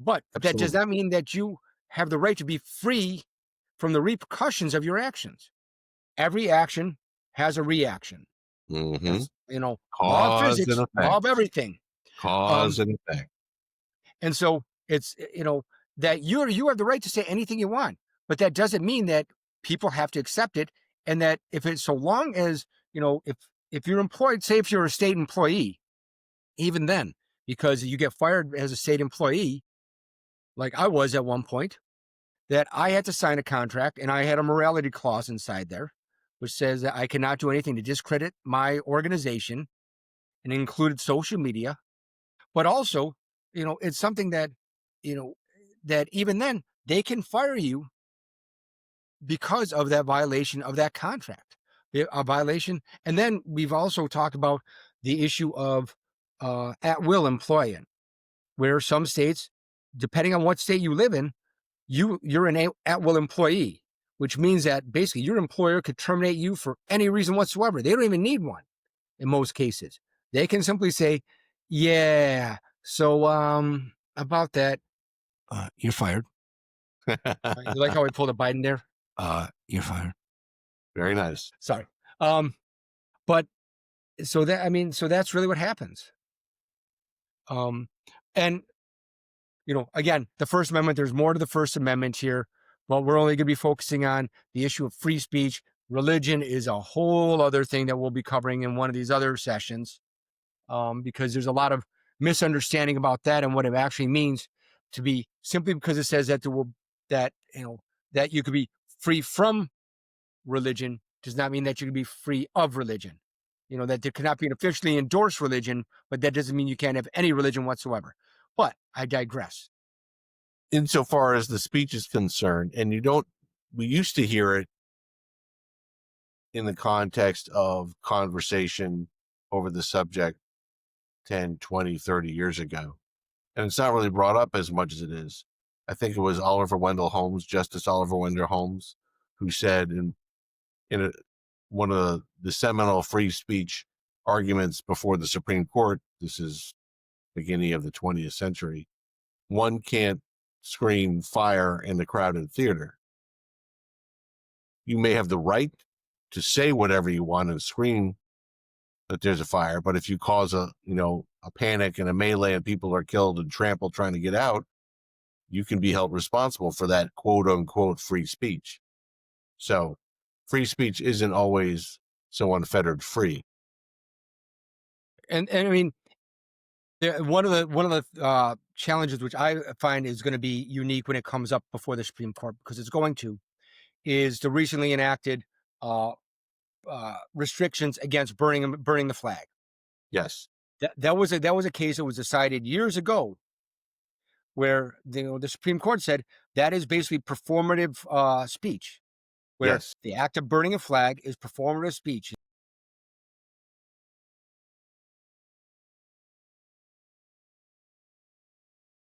But that does Absolutely. not mean that you have the right to be free from the repercussions of your actions. Every action has a reaction. Hmm. That's, law of Cause and physics, law of effect. everything. Cause Um, and effect. and so it's, that you have the right to say anything you want, but that doesn't mean that people have to accept it. And that if it's so long as, if you're employed, say if you're a state employee, even then, because you get fired as a state employee, like I was at one point, that I had to sign a contract and I had a morality clause inside there, which says that I cannot do anything to discredit my organization, and included social media. But also, it's something that, you know, that even then they can fire you because of that violation of that contract, a violation. And then we've also talked about the issue of at will employment, where some states, depending on what state you live in, you're an at will employee, which means that basically your employer could terminate you for any reason whatsoever. They don't even need one in most cases. They can simply say, yeah, so about that, you're fired. You like how I pulled a Biden there? You're fired. Very nice. Sorry. Um, but so that's really what happens. Um, and again, the First Amendment, there's more to the First Amendment here, but we're only going to be focusing on the issue of free speech. Religion is a whole other thing that we'll be covering in one of these other sessions, because there's a lot of misunderstanding about that and what it actually means to be, simply because it says that that that you could be free from religion does not mean that you can be free of religion. That there cannot be an officially endorsed religion, but that doesn't mean you can't have any religion whatsoever. But I digress. Insofar as the speech is concerned, and we used to hear it in the context of conversation over the subject 10, 20, 30 years ago. And it's not really brought up as much as it is. I think it was Justice Oliver Wendell Holmes, who said in one of the seminal free speech arguments before the Supreme Court, this is beginning of the 20th century, one can't scream fire in the crowded theater. You may have the right to say whatever you want and scream that there's a fire, but if you cause a panic and a melee and people are killed and trampled trying to get out, you can be held responsible for that quote unquote free speech. So free speech isn't always so unfettered free. And I mean, one of the challenges which I find is going to be unique when it comes up before the Supreme Court, because it's going to, is the recently enacted restrictions against burning the flag. Yes. That was a case that was decided years ago, where the Supreme Court said that is basically performative speech, where Yes. the act of burning a flag is performative speech.